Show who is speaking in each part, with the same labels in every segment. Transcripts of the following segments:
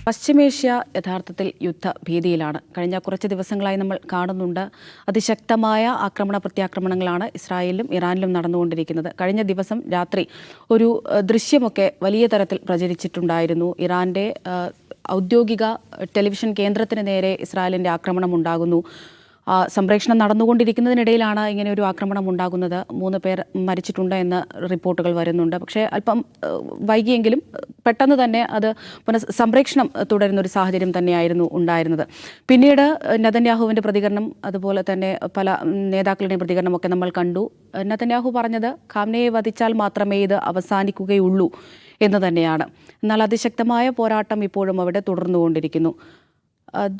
Speaker 1: പശ്ചിമേഷ്യ യഥാർത്ഥത്തിൽ യുദ്ധഭീതിയിലാണ്. കഴിഞ്ഞ കുറച്ച് ദിവസങ്ങളായി നമ്മൾ കാണുന്നുണ്ട് അതിശക്തമായ ആക്രമണ പ്രത്യാക്രമണങ്ങളാണ് ഇസ്രായേലിലും ഇറാനിലും നടന്നുകൊണ്ടിരിക്കുന്നത്. കഴിഞ്ഞ ദിവസം രാത്രി ഒരു ദൃശ്യമൊക്കെ വലിയ തരത്തിൽ പ്രചരിച്ചിട്ടുണ്ടായിരുന്നു. ഇറാൻ്റെ ഔദ്യോഗിക ടെലിവിഷൻ കേന്ദ്രത്തിന് നേരെ ഇസ്രായേലിൻ്റെ ആക്രമണം ഉണ്ടാകുന്നു. സംപ്രേഷണം നടന്നുകൊണ്ടിരിക്കുന്നതിനിടയിലാണ് ഇങ്ങനെ ഒരു ആക്രമണം ഉണ്ടാകുന്നത്. 3 പേർ മരിച്ചിട്ടുണ്ട് എന്ന റിപ്പോർട്ടുകൾ വരുന്നുണ്ട്. പക്ഷേ അല്പം വൈകിയെങ്കിലും പെട്ടെന്ന് തന്നെ അത് സംപ്രേഷണം തുടരുന്ന ഒരു സാഹചര്യം തന്നെയായിരുന്നു ഉണ്ടായിരുന്നത്. പിന്നീട് നെതന്യാഹുവിൻ്റെ പ്രതികരണം, അതുപോലെ തന്നെ പല നേതാക്കളുടെയും പ്രതികരണമൊക്കെ നമ്മൾ കണ്ടു. നെതന്യാഹു പറഞ്ഞത് ഖാംനെയെ വധിച്ചാൽ മാത്രമേ ഇത് അവസാനിക്കുകയുള്ളൂ എന്ന് തന്നെയാണ്. എന്നാൽ അതിശക്തമായ പോരാട്ടം ഇപ്പോഴും അവിടെ തുടർന്നുകൊണ്ടിരിക്കുന്നു.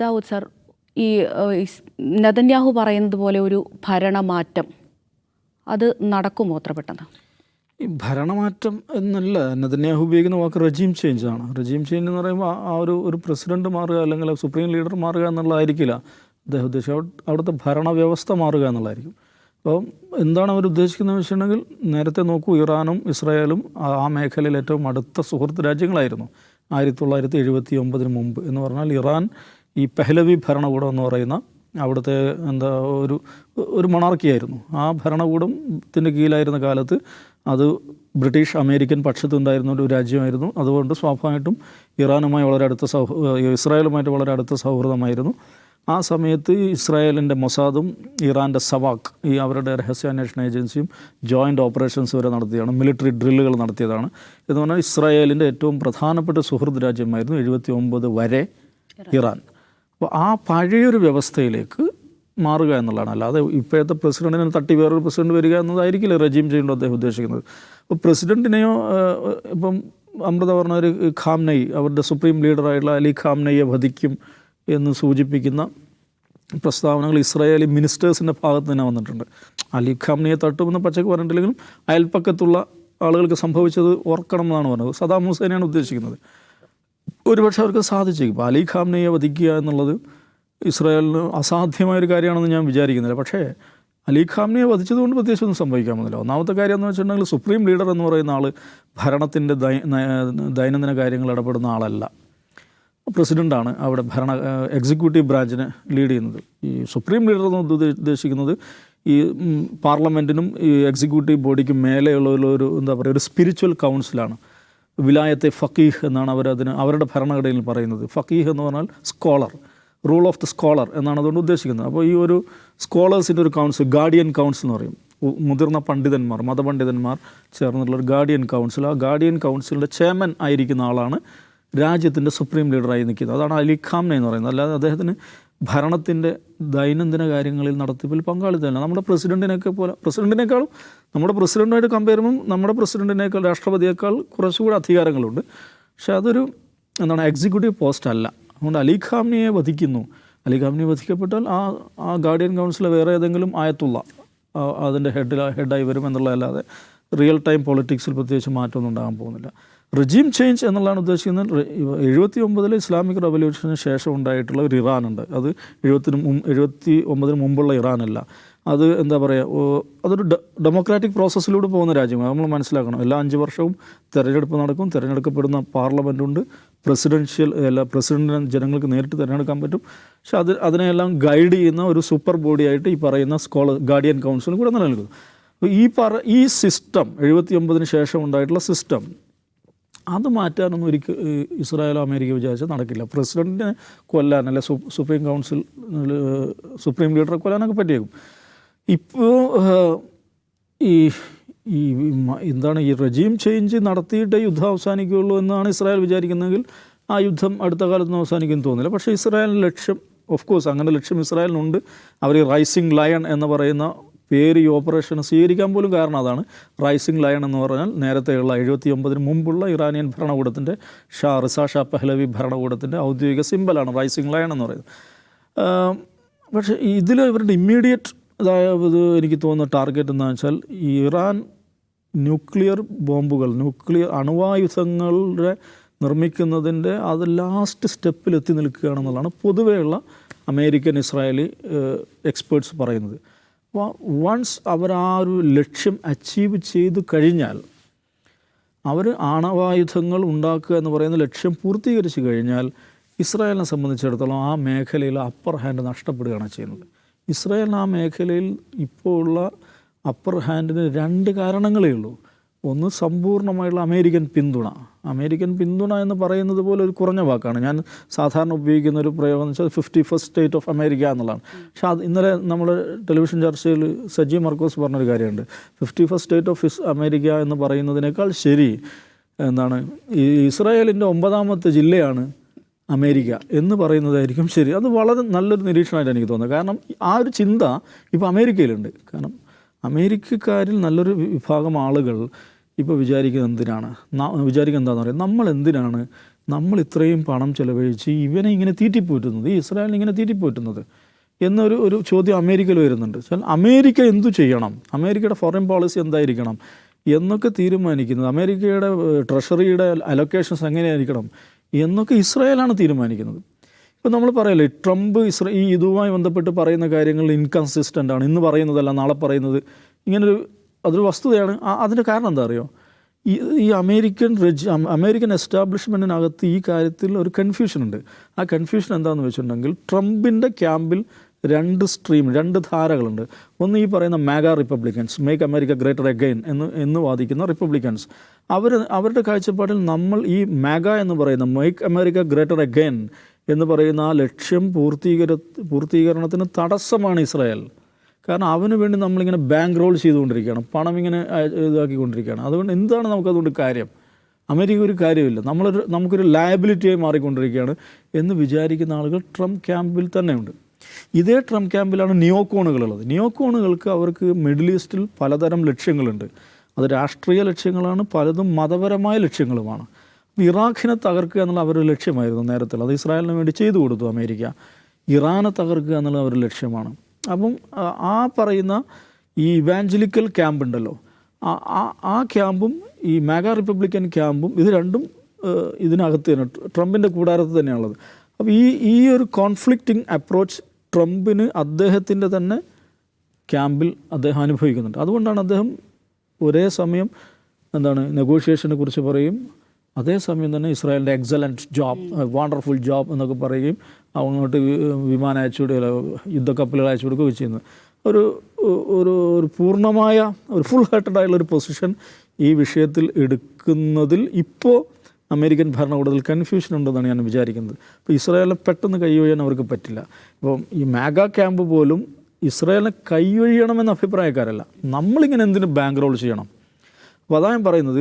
Speaker 1: ദാവൂദ് സർ, ഈ നെതന്യാഹു പറയുന്നത് പോലെ ഒരു ഭരണമാറ്റം അത് നടക്കുമോ അത്ര പെട്ടെന്ന്?
Speaker 2: ഈ ഭരണമാറ്റം എന്നല്ല, നെതന്യാഹു ഉപയോഗിക്കുന്ന വാക്ക് റെജീം ചേഞ്ച് ആണ്. റെജീം ചേഞ്ച് എന്ന് പറയുമ്പോൾ ആ ഒരു പ്രസിഡന്റ് മാറുക അല്ലെങ്കിൽ സുപ്രീം ലീഡർ മാറുക എന്നുള്ളതായിരിക്കില്ല അദ്ദേഹം ഉദ്ദേശിച്ചത്. അവിടുത്തെ ഭരണവ്യവസ്ഥ മാറുക എന്നുള്ളതായിരിക്കും. അപ്പോൾ എന്താണ് അവർ ഉദ്ദേശിക്കുന്നതെന്ന് വെച്ചിട്ടുണ്ടെങ്കിൽ, നേരത്തെ നോക്കൂ, ഇറാനും ഇസ്രായേലും ആ മേഖലയിൽ ഏറ്റവും അടുത്ത സുഹൃത്ത് രാജ്യങ്ങളായിരുന്നു 1979 മുമ്പ്. എന്ന് പറഞ്ഞാൽ ഇറാൻ ഈ പെഹ്ലവി ഭരണകൂടം എന്ന് പറയുന്ന അവിടുത്തെ ഒരു മൊണാർക്കിയായിരുന്നു. ആ ഭരണകൂടത്തിൻ്റെ കീഴിലായിരുന്ന കാലത്ത് അത് ബ്രിട്ടീഷ് അമേരിക്കൻ പക്ഷത്തുണ്ടായിരുന്ന ഒരു രാജ്യമായിരുന്നു. അതുകൊണ്ട് സ്വാഭാവികമായിട്ടും ഇറാനുമായി വളരെ അടുത്ത ഇസ്രായേലുമായിട്ട് വളരെ അടുത്ത സൗഹൃദമായിരുന്നു. ആ സമയത്ത് ഇസ്രായേലിൻ്റെ മൊസാദും ഇറാൻ്റെ സവാക്ക്, ഈ അവരുടെ രഹസ്യാന്വേഷണ ഏജൻസിയും ജോയിൻ്റ് ഓപ്പറേഷൻസ് വരെ നടത്തിയതാണ്, മിലിറ്ററി ഡ്രില്ലുകൾ നടത്തിയതാണ്. എന്ന് പറഞ്ഞാൽ ഇസ്രായേലിൻ്റെ ഏറ്റവും പ്രധാനപ്പെട്ട സുഹൃത്ത് രാജ്യമായിരുന്നു 79 വരെ ഇറാൻ. അപ്പോൾ ആ പഴയൊരു വ്യവസ്ഥയിലേക്ക് മാറുക എന്നുള്ളതാണ്. അല്ലാതെ ഇപ്പോഴത്തെ പ്രസിഡന്റിനെ തട്ടി വേറൊരു പ്രസിഡന്റ് വരിക എന്നതായിരിക്കില്ല റെജീം ചെയ്യേണ്ടത് അദ്ദേഹം ഉദ്ദേശിക്കുന്നത്. അപ്പോൾ പ്രസിഡന്റിനെയോ ഇപ്പം അമൃത പറഞ്ഞ ഒരു ഖാംനെയ്, അവരുടെ സുപ്രീം ലീഡറായിട്ടുള്ള അലി ഖാംനെയ്യെ വധിക്കും എന്ന് സൂചിപ്പിക്കുന്ന പ്രസ്താവനകൾ ഇസ്രായേലി മിനിസ്റ്റേഴ്സിൻ്റെ ഭാഗത്ത് തന്നെ വന്നിട്ടുണ്ട്. അലി ഖാംനെയ്യെ തട്ടുമെന്ന് പച്ചക്ക് പറഞ്ഞിട്ടില്ലെങ്കിലും അയൽപ്പക്കത്തുള്ള ആളുകൾക്ക് സംഭവിച്ചത് ഓർക്കണം എന്നാണ് പറഞ്ഞത്. സദാം ഹുസൈനെയാണ് ഉദ്ദേശിക്കുന്നത്. ഒരുപക്ഷെ അവർക്ക് സാധിച്ചേക്കും. ഇപ്പോൾ അലി ഖാംനെയ്യെ വധിക്കുക എന്നുള്ളത് ഇസ്രായേലിന് അസാധ്യമായൊരു കാര്യമാണെന്ന് ഞാൻ വിചാരിക്കുന്നില്ല. പക്ഷേ അലി ഖാംനെയ്യെ വധിച്ചതുകൊണ്ട് പ്രത്യേകിച്ചൊന്നും സംഭവിക്കാൻ പോകുന്നില്ല. ഒന്നാമത്തെ കാര്യം എന്ന് വെച്ചിട്ടുണ്ടെങ്കിൽ, സുപ്രീം ലീഡർ എന്ന് പറയുന്ന ആൾ ഭരണത്തിൻ്റെ ദൈനംദിന കാര്യങ്ങൾ ഇടപെടുന്ന ആളല്ല. പ്രസിഡൻ്റാണ് അവിടെ എക്സിക്യൂട്ടീവ് ബ്രാഞ്ചിനെ ലീഡ് ചെയ്യുന്നത്. ഈ സുപ്രീം ലീഡർ എന്ന് ഉദ്ദേശിക്കുന്നത് ഈ പാർലമെൻറ്റിനും ഈ എക്സിക്യൂട്ടീവ് ബോഡിക്കും മേലെയുള്ള ഒരു സ്പിരിച്വൽ കൗൺസിലാണ്. വിലായത്തെ ഫക്കീഹ് എന്നാണ് അവരുടെ ഭരണഘടനയിൽ പറയുന്നത്. ഫക്കീഹ് എന്ന് പറഞ്ഞാൽ scholar, rule of the scholar എന്നാണ് അതുകൊണ്ട് ഉദ്ദേശിക്കുന്നത്. അപ്പോൾ ഈ ഒരു സ്കോളേഴ്സിൻ്റെ ഒരു കൗൺസിൽ, ഗാർഡിയൻ കൗൺസിൽ എന്ന് പറയും. മുതിർന്ന പണ്ഡിതന്മാർ, മതപണ്ഡിതന്മാർ ചേർന്നിട്ടുള്ളൊരു ഗാർഡിയൻ കൗൺസിൽ. ആ ഗാർഡിയൻ കൗൺസിലിൻ്റെ ചെയർമാൻ ആയിരിക്കുന്ന ആളാണ് രാജ്യത്തിൻ്റെ സുപ്രീം ലീഡറായി നിൽക്കുന്നത്. അതാണ് അലി ഖാംനെ എന്ന് പറയുന്നത്. അല്ലാതെ അദ്ദേഹത്തിന് ഭരണത്തിൻ്റെ ദൈനംദിന കാര്യങ്ങളിൽ നടത്തിപ്പിൽ പങ്കാളിത്തമില്ല. നമ്മുടെ പ്രസിഡൻറ്റിനേക്കാളും നമ്മുടെ പ്രസിഡൻറ്റുമായിട്ട് കമ്പയർ ചെയ്യുമ്പോൾ നമ്മുടെ പ്രസിഡൻറ്റിനേക്കാൾ, രാഷ്ട്രപതിയേക്കാൾ കുറച്ചുകൂടി അധികാരങ്ങളുണ്ട്. പക്ഷേ അതൊരു എക്സിക്യൂട്ടീവ് പോസ്റ്റ് അല്ല. അതുകൊണ്ട് അലി ഖാംനെയെ വധിക്കുന്നു. അലി ഖാംനെ വധിക്കപ്പെട്ടാൽ ആ ഗാർഡിയൻ കൗൺസിലെ വേറെ ഏതെങ്കിലും ആയത്തുള്ള അതിൻ്റെ ഹെഡായി വരും എന്നുള്ളതല്ലാതെ റിയൽ ടൈം പൊളിറ്റിക്സിൽ പ്രത്യേകിച്ച് മാറ്റമൊന്നും ഉണ്ടാകാൻ പോകുന്നില്ല. റെജീം ചേഞ്ച് എന്നുള്ളതാണ് ഉദ്ദേശിക്കുന്നത്. 79 ഇസ്ലാമിക് റവല്യൂഷന് ശേഷം ഉണ്ടായിട്ടുള്ള ഒരു ഇറാനുണ്ട്. അത് 79 മുമ്പുള്ള ഇറാനല്ല. അത് അതൊരു ഡെമോക്രാറ്റിക് പ്രോസസ്സിലൂടെ പോകുന്ന രാജ്യമാണ്. നമ്മൾ മനസ്സിലാക്കണം. എല്ലാ 5 വർഷവും തിരഞ്ഞെടുപ്പ് നടക്കും. തിരഞ്ഞെടുക്കപ്പെടുന്ന പാർലമെൻറ്റുണ്ട്. പ്രസിഡന്റിനെ ജനങ്ങൾക്ക് നേരിട്ട് തിരഞ്ഞെടുക്കാൻ പറ്റും. പക്ഷെ അതിനെയെല്ലാം ഗൈഡ് ചെയ്യുന്ന ഒരു സൂപ്പർ ബോഡിയായിട്ട് ഈ പറയുന്ന ഗാർഡിയൻ കൗൺസിലും കൂടെ നിലനിൽക്കുന്നു. ഈ സിസ്റ്റം 79 ശേഷം ഉണ്ടായിട്ടുള്ള സിസ്റ്റം അത് മാറ്റാനൊന്നും ഇസ്രായേലോ അമേരിക്ക വിചാരിച്ചാൽ നടക്കില്ല. പ്രസിഡൻറ്റിനെ കൊല്ലാൻ, അല്ലെ സുപ്രീം ലീഡറെ കൊല്ലാനൊക്കെ പറ്റിയേക്കും. ഇപ്പോൾ ഈ റെജീം ചേഞ്ച് നടത്തിയിട്ട് യുദ്ധം അവസാനിക്കുകയുള്ളൂ എന്നാണ് ഇസ്രായേൽ വിചാരിക്കുന്നതെങ്കിൽ ആ യുദ്ധം അടുത്ത കാലത്തൊന്നും അവസാനിക്കുമെന്ന് തോന്നുന്നില്ല. പക്ഷേ ഇസ്രായേലിൻ്റെ ലക്ഷ്യം, ഓഫ് കോഴ്സ് അങ്ങനെ ലക്ഷ്യം ഇസ്രായേലിനുണ്ട്. അവർ റൈസിംഗ് ലയൺ എന്ന് പറയുന്ന പേര് ഈ ഓപ്പറേഷന് സ്വീകരിക്കാൻ പോലും കാരണം അതാണ്. റൈസിംഗ് ലയൺ എന്ന് പറഞ്ഞാൽ നേരത്തെയുള്ള 79 മുമ്പുള്ള ഇറാനിയൻ ഭരണകൂടത്തിൻ്റെ റിസാ ഷാ പെഹ്ലവി ഭരണകൂടത്തിൻ്റെ ഔദ്യോഗിക സിമ്പലാണ് റൈസിംഗ് ലയൺ എന്ന് പറയുന്നത്. പക്ഷേ ഇതിൽ ഇവരുടെ ഇമ്മീഡിയറ്റ് എനിക്ക് തോന്നുന്ന ടാർഗറ്റ് എന്താണെന്ന് വെച്ചാൽ, ഇറാൻ ന്യൂക്ലിയർ അണുവായുധങ്ങളുടെ നിർമ്മിക്കുന്നതിൻ്റെ അത് ലാസ്റ്റ് സ്റ്റെപ്പിൽ എത്തി നിൽക്കുകയാണെന്നുള്ളതാണ് പൊതുവെയുള്ള അമേരിക്കൻ ഇസ്രായേലി എക്സ്പേർട്സ് പറയുന്നത്. വൺസ് അവർ ആ ഒരു ലക്ഷ്യം അച്ചീവ് ചെയ്തു കഴിഞ്ഞാൽ, അവർ ആണവായുധങ്ങൾ ഉണ്ടാക്കുക എന്ന് പറയുന്ന ലക്ഷ്യം പൂർത്തീകരിച്ചു കഴിഞ്ഞാൽ ഇസ്രായേലിനെ സംബന്ധിച്ചിടത്തോളം ആ മേഖലയിൽ അപ്പർ ഹാൻഡ് നഷ്ടപ്പെടുകയാണ് ചെയ്യുന്നത്. ഇസ്രായേലിന് ആ മേഖലയിൽ ഇപ്പോൾ ഉള്ള അപ്പർ ഹാൻഡിന് 2 കാരണങ്ങളേ ഉള്ളൂ. ഒന്ന്, സമ്പൂർണ്ണമായുള്ള അമേരിക്കൻ പിന്തുണ. അമേരിക്കൻ പിന്തുണ എന്ന് പറയുന്നത് പോലെ ഒരു കുറഞ്ഞ വാക്കാണ്. ഞാൻ സാധാരണ ഉപയോഗിക്കുന്ന ഒരു പ്രയോഗം എന്ന് വെച്ചാൽ 51st സ്റ്റേറ്റ് ഓഫ് അമേരിക്ക എന്നുള്ളതാണ്. പക്ഷേ അത് ഇന്നലെ നമ്മൾ ടെലിവിഷൻ ചർച്ചയിൽ സജി മർക്കോസ് പറഞ്ഞൊരു കാര്യമുണ്ട്. 51st സ്റ്റേറ്റ് ഓഫ് അമേരിക്ക എന്ന് പറയുന്നതിനേക്കാൾ ശരി എന്താണ്, ഈ ഇസ്രായേലിൻ്റെ 9ാമത്തെ ജില്ലയാണ് അമേരിക്ക എന്ന് പറയുന്നതായിരിക്കും ശരി. അത് വളരെ നല്ലൊരു നിരീക്ഷണമായിട്ട് എനിക്ക് തോന്നുന്നത്. കാരണം ആ ഒരു ചിന്ത ഇപ്പോൾ അമേരിക്കയിലുണ്ട്. കാരണം അമേരിക്കക്കാരിൽ നല്ലൊരു വിഭാഗം ആളുകൾ ഇപ്പോൾ വിചാരിക്കുന്നത് എന്താണെന്ന് പറയുക, നമ്മൾ ഇത്രയും പണം ചെലവഴിച്ച് ഇവനെ ഇങ്ങനെ തീറ്റിപ്പോറ്റുന്നത്, ഈ ഇസ്രായേലിനെ ഇങ്ങനെ തീറ്റിപ്പോറ്റുന്നത് എന്നൊരു ചോദ്യം അമേരിക്കയിൽ വരുന്നുണ്ട്. അമേരിക്ക എന്തു ചെയ്യണം, അമേരിക്കയുടെ ഫോറിൻ പോളിസി എന്തായിരിക്കണം എന്നൊക്കെ തീരുമാനിക്കുന്നത്, അമേരിക്കയുടെ ട്രഷറിയുടെ അലൊക്കേഷൻസ് എങ്ങനെയായിരിക്കണം എന്നൊക്കെ ഇസ്രായേലാണ് തീരുമാനിക്കുന്നത്. ഇപ്പോൾ നമ്മൾ പറയല്ലേ, ട്രംപ് ഈ ഇതുമായി ബന്ധപ്പെട്ട് പറയുന്ന കാര്യങ്ങൾ ഇൻകൺസിസ്റ്റൻ്റ് ആണ്, ഇന്ന് പറയുന്നതല്ല നാളെ പറയുന്നത്, അതൊരു വസ്തുതയാണ്. അതിൻ്റെ കാരണം എന്താ അറിയോ, ഈ അമേരിക്കൻ എസ്റ്റാബ്ലിഷ്മെൻറ്റിനകത്ത് ഈ കാര്യത്തിൽ ഒരു കൺഫ്യൂഷൻ ഉണ്ട്. ആ കൺഫ്യൂഷൻ എന്താണെന്ന് വെച്ചിട്ടുണ്ടെങ്കിൽ, ട്രംപിൻ്റെ ക്യാമ്പിൽ 2 ധാരകളുണ്ട്. ഒന്ന് ഈ പറയുന്ന MAGA Republicans, make America greater again എന്ന് വാദിക്കുന്ന റിപ്പബ്ലിക്കൻസ്. അവരുടെ കാഴ്ചപ്പാടിൽ നമ്മൾ ഈ മാഗാ എന്ന് പറയുന്ന മേക്ക് അമേരിക്ക ഗ്രേറ്റർ അഗൈൻ എന്ന് പറയുന്ന ആ ലക്ഷ്യം പൂർത്തീകരണത്തിന് തടസ്സമാണ് ഇസ്രായേൽ. കാരണം അവന് വേണ്ടി നമ്മളിങ്ങനെ ബാങ്ക് റോൾ ചെയ്തുകൊണ്ടിരിക്കുകയാണ്, പണം ഇങ്ങനെ ഇതാക്കിക്കൊണ്ടിരിക്കുകയാണ്. അതുകൊണ്ട് എന്താണ് നമുക്കതുകൊണ്ട് കാര്യം? അമേരിക്ക ഒരു കാര്യമില്ല, നമുക്കൊരു ലയബിലിറ്റിയായി മാറിക്കൊണ്ടിരിക്കുകയാണ് എന്ന് വിചാരിക്കുന്ന ആളുകൾ ട്രംപ് ക്യാമ്പിൽ തന്നെയുണ്ട്. ഇതേ ട്രംപ് ക്യാമ്പിലാണ് നിയോക്കോണുകളുള്ളത്. നിയോക്കോണുകൾക്ക് അവർക്ക് മിഡിൽ ഈസ്റ്റിൽ പലതരം ലക്ഷ്യങ്ങളുണ്ട്. അത് രാഷ്ട്രീയ ലക്ഷ്യങ്ങളാണ്, പലതും മതപരമായ ലക്ഷ്യങ്ങളുമാണ്. ഇറാഖിനെ തകർക്കുക എന്നുള്ള അവരുടെ ലക്ഷ്യമായിരുന്നു നേരത്തെ. അത് ഇസ്രായേലിന് വേണ്ടി ചെയ്തു കൊടുത്തു അമേരിക്ക. ഇറാനെ തകർക്കുക എന്നുള്ള അവരുടെ ലക്ഷ്യമാണ്. അപ്പം ആ പറയുന്ന ഈ ഇവാഞ്ചലിക്കൽ ക്യാമ്പ് ഉണ്ടല്ലോ, ആ ക്യാമ്പും ഈ മാഗാ റിപ്പബ്ലിക്കൻ ക്യാമ്പും ഇത് രണ്ടും ഇതിനകത്ത് തന്നെ ട്രംപിൻ്റെ കൂടാരത്ത് തന്നെയാണുള്ളത്. അപ്പോൾ ഈ ഒരു കോൺഫ്ലിക്റ്റിംഗ് അപ്രോച്ച് ട്രംപിന് അദ്ദേഹത്തിൻ്റെ തന്നെ ക്യാമ്പിൽ അദ്ദേഹം അനുഭവിക്കുന്നുണ്ട്. അതുകൊണ്ടാണ് അദ്ദേഹം ഒരേ സമയം നെഗോഷിയേഷനെ കുറിച്ച് പറയും, അതേസമയം തന്നെ ഇസ്രായേലിൻ്റെ എക്സലൻറ്റ് ജോബ്, വണ്ടർഫുൾ ജോബ് എന്നൊക്കെ പറയുകയും അങ്ങോട്ട് വിമാനം അയച്ചു കൊടുക്കുക, യുദ്ധക്കപ്പലുകൾ അയച്ചു കൊടുക്കുകയൊക്കെ ചെയ്യുന്നത്. ഒരു പൂർണ്ണമായ ഒരു ഫുൾ ഹാർട്ടഡ് ആയിട്ടുള്ളൊരു പൊസിഷൻ ഈ വിഷയത്തിൽ എടുക്കുന്നതിൽ ഇപ്പോൾ അമേരിക്കൻ ഭരണകൂടത്തിൽ കൺഫ്യൂഷൻ ഉണ്ടെന്നാണ് ഞാൻ വിചാരിക്കുന്നത്. ഇപ്പോൾ ഇസ്രായേലിനെ പെട്ടെന്ന് കൈയൊഴിയാൻ അവർക്ക് പറ്റില്ല. ഇപ്പം ഈ മാഗാ ക്യാമ്പ് പോലും ഇസ്രായേലിനെ കൈയൊഴിയണമെന്ന അഭിപ്രായക്കാരല്ല, നമ്മളിങ്ങനെ എന്തിനു ബാങ്ക് റോൾ ചെയ്യണം. അപ്പോൾ അതാ ഞാൻ പറയുന്നത്,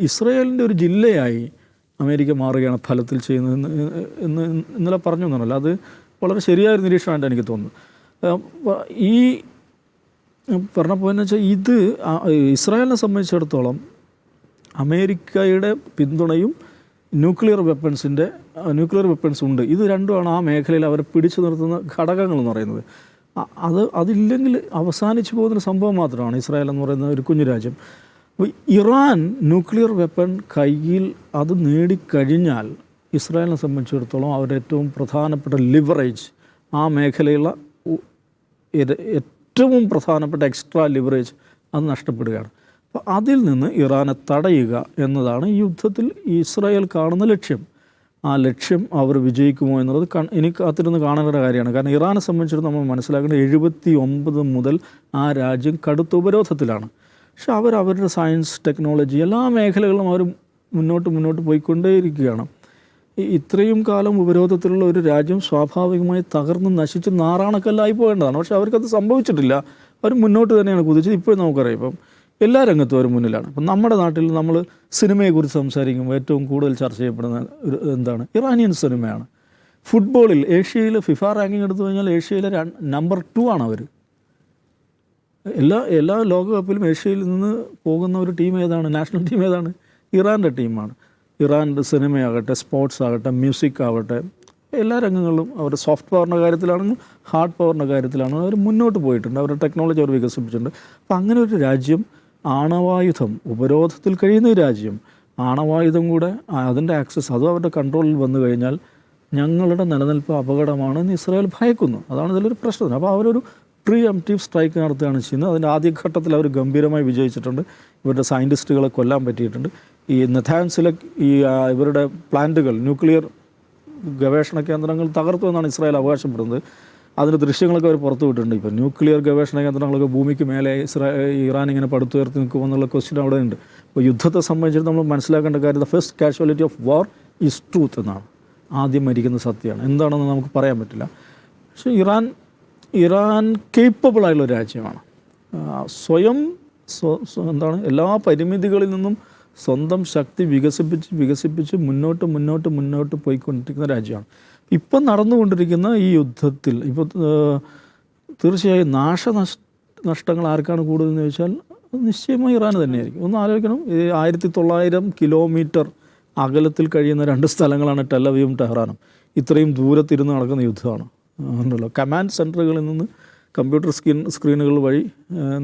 Speaker 2: ഇസ്രായേലിൻ്റെ ഒരു ജില്ലയായി അമേരിക്ക മാറുകയാണ് ഫലത്തിൽ ചെയ്യുന്നത് എന്ന് ഇന്നലെ പറഞ്ഞു എന്നല്ല. അത് വളരെ ശരിയായൊരു നിരീക്ഷണമായിട്ട് എനിക്ക് തോന്നുന്നു. ഈ പറഞ്ഞ പോയെന്ന് വെച്ചാൽ, ഇത് ഇസ്രായേലിനെ സംബന്ധിച്ചിടത്തോളം അമേരിക്കയുടെ പിന്തുണയും ന്യൂക്ലിയർ വെപ്പൺസ് ഉണ്ട്. ഇത് രണ്ടുമാണ് ആ മേഖലയിൽ അവരെ പിടിച്ചു നിർത്തുന്ന ഘടകങ്ങളെന്ന് പറയുന്നത്. അതില്ലെങ്കിൽ അവസാനിച്ചു പോകുന്നൊരു സംഭവം മാത്രമാണ് ഇസ്രായേൽ എന്ന് പറയുന്ന ഒരു കുഞ്ഞു രാജ്യം. അപ്പോൾ ഇറാൻ ന്യൂക്ലിയർ വെപ്പൺ കയ്യിൽ അത് നേടിക്കഴിഞ്ഞാൽ ഇസ്രായേലിനെ സംബന്ധിച്ചിടത്തോളം അവരുടെ ഏറ്റവും പ്രധാനപ്പെട്ട ലിവറേജ്, ആ മേഖലയിലുള്ള ഏറ്റവും പ്രധാനപ്പെട്ട എക്സ്ട്രാ ലിവറേജ് അത് നഷ്ടപ്പെടുകയാണ്. അപ്പോൾ അതിൽ നിന്ന് ഇറാനെ തടയുക എന്നതാണ് ഈ യുദ്ധത്തിൽ ഇസ്രായേൽ കാണുന്ന ലക്ഷ്യം. ആ ലക്ഷ്യം അവർ വിജയിക്കുമോ എന്നുള്ളത് എനിക്ക് കാത്തിരുന്ന് കാണേണ്ട കാര്യമാണ്. കാരണം ഇറാനെ സംബന്ധിച്ചിടത്തോളം നമ്മൾ മനസ്സിലാക്കേണ്ടത് 79 മുതൽ ആ രാജ്യം കടുത്ത ഉപരോധത്തിലാണ്. പക്ഷെ അവരുടെ സയൻസ്, ടെക്നോളജി എല്ലാ മേഖലകളിലും അവർ മുന്നോട്ട് പോയിക്കൊണ്ടേയിരിക്കുകയാണ്. ഇത്രയും കാലം ഉപരോധത്തിലുള്ള ഒരു രാജ്യം സ്വാഭാവികമായി തകർന്ന് നശിച്ച് നാറാണക്കല്ലായി പോകേണ്ടതാണ്. പക്ഷെ അവർക്കത് സംഭവിച്ചിട്ടില്ല. അവർ മുന്നോട്ട് തന്നെയാണ് കുതിച്ചത്. ഇപ്പോഴും നമുക്കറിയാം, ഇപ്പം എല്ലാ രംഗത്തും അവർ മുന്നിലാണ്. ഇപ്പം നമ്മുടെ നാട്ടിൽ നമ്മൾ സിനിമയെക്കുറിച്ച് സംസാരിക്കുമ്പോൾ ഏറ്റവും കൂടുതൽ ചർച്ച ചെയ്യപ്പെടുന്ന എന്താണ്? ഇറാനിയൻ സിനിമയാണ്. ഫുട്ബോളിൽ ഏഷ്യയിൽ ഫിഫ റാങ്കിങ് എടുത്തു കഴിഞ്ഞാൽ ഏഷ്യയിലെ നമ്പർ 2 ആണ് അവർ. എല്ലാ ലോകകപ്പിലും ഏഷ്യയിൽ നിന്ന് പോകുന്ന ഒരു ടീം ഏതാണ്? നാഷണൽ ടീം ഏതാണ്? ഇറാൻ്റെ ടീമാണ്. ഇറാൻ്റെ സിനിമയാകട്ടെ, സ്പോർട്സ് ആകട്ടെ, മ്യൂസിക് ആവട്ടെ, എല്ലാ രംഗങ്ങളിലും അവർ സോഫ്റ്റ് പവറിൻ്റെ കാര്യത്തിലാണെങ്കിലും ഹാർഡ് പവറിൻ്റെ കാര്യത്തിലാണെങ്കിലും അവർ മുന്നോട്ട് പോയിട്ടുണ്ട്. അവരുടെ ടെക്നോളജി അവർ വികസിപ്പിച്ചിട്ടുണ്ട്. അപ്പം അങ്ങനെ ഒരു രാജ്യം, ആണവായുധം ഉപരോധത്തിൽ കഴിയുന്ന ഒരു രാജ്യം, ആണവായുധം കൂടെ അതിൻ്റെ ആക്സസ് അതും അവരുടെ കൺട്രോളിൽ വന്നു കഴിഞ്ഞാൽ ഞങ്ങളുടെ നിലനിൽപ്പ് അപകടമാണെന്ന് ഇസ്രായേൽ ഭയക്കുന്നു. അതാണ് ഇതിലൊരു പ്രശ്നം. അപ്പോൾ അവരൊരു പ്രീ എംപ്റ്റീവ് സ്ട്രൈക്ക് നടത്തുകയാണ് ചെയ്യുന്നത്. അതിൻ്റെ ആദ്യഘട്ടത്തിൽ അവർ ഗംഭീരമായി വിജയിച്ചിട്ടുണ്ട്. ഇവരുടെ സയൻറ്റിസ്റ്റുകളെ കൊല്ലാൻ പറ്റിയിട്ടുണ്ട്. ഈ നെഥാൻസിലെ ഇവരുടെ പ്ലാന്റുകൾ, ന്യൂക്ലിയർ ഗവേഷണ കേന്ദ്രങ്ങൾ തകർത്തു എന്നാണ് ഇസ്രായേൽ അവകാശപ്പെടുന്നത്. അതിൻ്റെ ദൃശ്യങ്ങളൊക്കെ അവർ പുറത്തു വിട്ടിട്ടുണ്ട്. ഇപ്പോൾ ന്യൂക്ലിയർ ഗവേഷണ കേന്ദ്രങ്ങളൊക്കെ ഭൂമിക്ക് മേലെ ഇറാൻ ഇങ്ങനെ പടുത്തുയർത്തി നിൽക്കുമെന്നുള്ള ക്വസ്റ്റ്യൻ അവിടെ ഉണ്ട്. അപ്പോൾ യുദ്ധത്തെ സംബന്ധിച്ചിട്ട് നമ്മൾ മനസ്സിലാക്കേണ്ട കാര്യം, the first casualty of war is truth എന്നാണ്. ആദ്യം മരിക്കുന്ന സത്യമാണ്. എന്താണെന്ന് നമുക്ക് പറയാൻ പറ്റില്ല. പക്ഷേ ഇറാൻ കേപ്പബിളായുള്ള രാജ്യമാണ്. സ്വയം എല്ലാ പരിമിതികളിൽ നിന്നും സ്വന്തം ശക്തി വികസിപ്പിച്ച് മുന്നോട്ട് പോയിക്കൊണ്ടിരിക്കുന്ന രാജ്യമാണ്. ഇപ്പം നടന്നുകൊണ്ടിരിക്കുന്ന ഈ യുദ്ധത്തിൽ ഇപ്പോൾ തീർച്ചയായും നഷ്ടങ്ങൾ ആർക്കാണ് കൂടുതലെന്ന് ചോദിച്ചാൽ നിശ്ചയമായി ഇറാൻ തന്നെയായിരിക്കും. ഒന്ന് ആലോചിക്കണം, 1900 കിലോമീറ്റർ അകലത്തിൽ കഴിയുന്ന 2 സ്ഥലങ്ങളാണ് ടെൽ അവീവും ടെഹ്റാനും. ഇത്രയും ദൂരത്തിരുന്ന് നടക്കുന്ന യുദ്ധമാണ്. ഉണ്ടല്ലോ, കമാൻഡ് സെൻറ്ററുകളിൽ നിന്ന് കമ്പ്യൂട്ടർ സ്ക്രീനുകൾ വഴി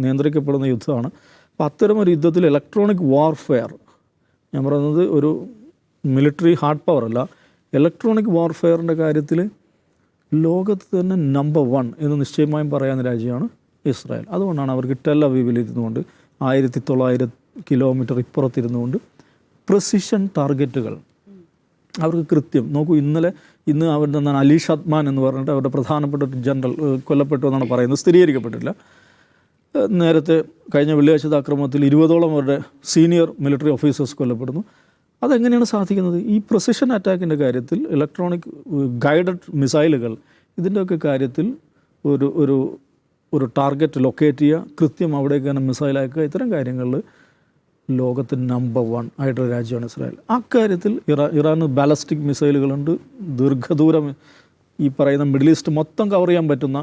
Speaker 2: നിയന്ത്രിക്കപ്പെടുന്ന യുദ്ധമാണ്. അപ്പോൾ അത്തരമൊരു യുദ്ധത്തിൽ ഇലക്ട്രോണിക് വാർഫെയർ, ഞാൻ പറയുന്നത് ഒരു മിലിറ്ററി ഹാർഡ് പവർ അല്ല, ഇലക്ട്രോണിക് വാർഫെയറിൻ്റെ കാര്യത്തിൽ ലോകത്ത് തന്നെ നമ്പർ 1 എന്ന് നിശ്ചയമായും പറയാവുന്ന രാജ്യമാണ് ഇസ്രായേൽ. അതുകൊണ്ടാണ് അവർക്ക് ടെൽ അവീവിൽ ഇരുന്നുകൊണ്ട് 1900 കിലോമീറ്റർ ഇപ്പുറത്തിരുന്നുകൊണ്ട് പ്രിസിഷൻ ടാർഗറ്റുകൾ അവർക്ക് കൃത്യം നോക്കൂ. ഇന്ന് അവരുടെ എന്താണ് അലി ഷദ്മാൻ എന്ന് പറഞ്ഞിട്ട് അവരുടെ പ്രധാനപ്പെട്ട ഒരു ജനറൽ കൊല്ലപ്പെട്ടു എന്നാണ് പറയുന്നത്. സ്ഥിരീകരിക്കപ്പെട്ടില്ല. നേരത്തെ കഴിഞ്ഞ വെള്ളിയാഴ്ചത്തെ ആക്രമണത്തിൽ 20ഓളം അവരുടെ സീനിയർ മിലിറ്ററി ഓഫീസേഴ്സ് കൊല്ലപ്പെടുന്നു. അതെങ്ങനെയാണ് സാധിക്കുന്നത്? ഈ പ്രിസിഷൻ അറ്റാക്കിൻ്റെ കാര്യത്തിൽ, ഇലക്ട്രോണിക് ഗൈഡഡ് മിസൈലുകൾ, ഇതിൻ്റെയൊക്കെ കാര്യത്തിൽ ഒരു ടാർഗറ്റ് ലൊക്കേറ്റ് ചെയ്യുക, കൃത്യം അവിടേക്ക് തന്നെ മിസൈൽ അയക്കുക, ഇത്തരം കാര്യങ്ങളിൽ ലോകത്ത് നമ്പർ 1 ആയിട്ടൊരു രാജ്യമാണ് ഇസ്രായേൽ. അക്കാര്യത്തിൽ ഇറാന് ബാലസ്റ്റിക് മിസൈലുകളുണ്ട്. ദീർഘദൂരം ഈ പറയുന്ന മിഡിൽ ഈസ്റ്റ് മൊത്തം കവർ ചെയ്യാൻ പറ്റുന്ന,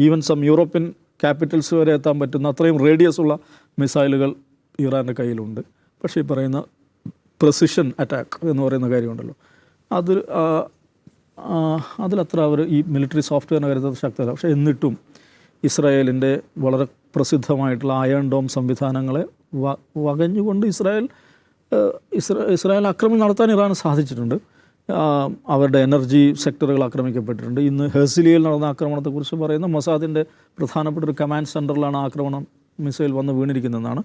Speaker 2: ഈവൻ യൂറോപ്യൻ ക്യാപിറ്റൽസ് വരെ എത്താൻ പറ്റുന്ന അത്രയും റേഡിയസ് ഉള്ള മിസൈലുകൾ ഇറാൻ്റെ കയ്യിലുണ്ട്. പക്ഷേ ഈ പറയുന്ന പ്രിസിഷൻ അറ്റാക്ക് എന്ന് പറയുന്ന കാര്യമുണ്ടല്ലോ, അതിലത്ര അവർ ഈ മിലിറ്ററി സോഫ്റ്റ്വെയറിൻ്റെ കാര്യത്തിൽ ശക്തരല്ല. പക്ഷേ എന്നിട്ടും ഇസ്രായേലിൻ്റെ വളരെ പ്രസിദ്ധമായിട്ടുള്ള അയൺ ഡോം സംവിധാനങ്ങളെ വകഞ്ഞുകൊണ്ട് ഇസ്രായേൽ ആക്രമണം നടത്താൻ ഇറാന് സാധിച്ചിട്ടുണ്ട്. അവരുടെ എനർജി സെക്ടറുകൾ ആക്രമിക്കപ്പെട്ടിട്ടുണ്ട്. ഇന്ന് ഹെർസിലിയയിൽ നടന്ന ആക്രമണത്തെക്കുറിച്ച് പറയുന്ന മൊസാദിൻ്റെ പ്രധാനപ്പെട്ട ഒരു കമാൻഡ് സെൻറ്ററിലാണ് ആക്രമണം മിസൈൽ വന്ന് വീണിരിക്കുന്നതെന്നാണ്.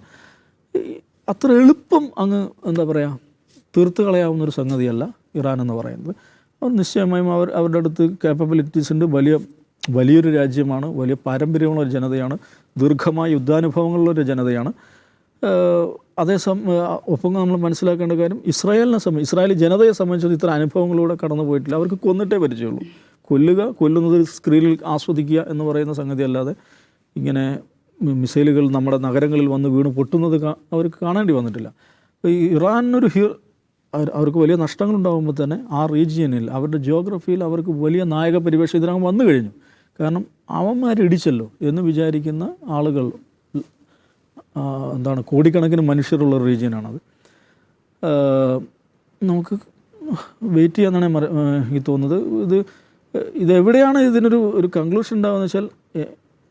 Speaker 2: അത്ര എളുപ്പം അങ്ങ് എന്താ പറയുക തീർത്ത് കളയാവുന്നൊരു സംഗതിയല്ല ഇറാൻ എന്ന് പറയുന്നത്. അവർ നിശ്ചയമായും അവരുടെ അടുത്ത് കേപ്പബിലിറ്റീസിൻ്റെ വലിയൊരു രാജ്യമാണ്, വലിയ പാരമ്പര്യമുള്ള ഒരു ജനതയാണ്, ദീർഘമായ യുദ്ധാനുഭവങ്ങളുള്ളൊരു ജനതയാണ്. ഒപ്പം നമ്മൾ മനസ്സിലാക്കേണ്ട കാര്യം, ഇസ്രായേലി ജനതയെ സംബന്ധിച്ചത് ഇത്ര അനുഭവങ്ങളിലൂടെ കടന്നു പോയിട്ടില്ല. അവർക്ക് കൊന്നിട്ടേ പരിചയമുള്ളൂ. കൊല്ലുന്നത് സ്ക്രീനിൽ ആസ്വദിക്കുക എന്ന് പറയുന്ന സംഗതി അല്ലാതെ ഇങ്ങനെ മിസൈലുകൾ നമ്മുടെ നഗരങ്ങളിൽ വന്ന് വീണ് പൊട്ടുന്നത് അവർക്ക് കാണേണ്ടി വന്നിട്ടില്ല. അപ്പോൾ ഈ ഇറാനൊരു അവർക്ക് വലിയ നഷ്ടങ്ങളുണ്ടാകുമ്പോൾ തന്നെ ആ റീജിയനിൽ, അവരുടെ ജിയോഗ്രഫിയിൽ അവർക്ക് വലിയ നായക പരിവേഷം ഇതിനകം വന്നു കഴിഞ്ഞു. കാരണം അവന്മാരിടിച്ചല്ലോ എന്ന് വിചാരിക്കുന്ന ആളുകൾ കോടിക്കണക്കിന് മനുഷ്യരുള്ള റീജിയനാണത്. നമുക്ക് വെയിറ്റ് ചെയ്യാന്നാണ് എനിക്ക് തോന്നുന്നത്. ഇതെവിടെയാണ് ഇതിനൊരു കൺക്ലൂഷൻ ഉണ്ടാകുന്നത് വെച്ചാൽ,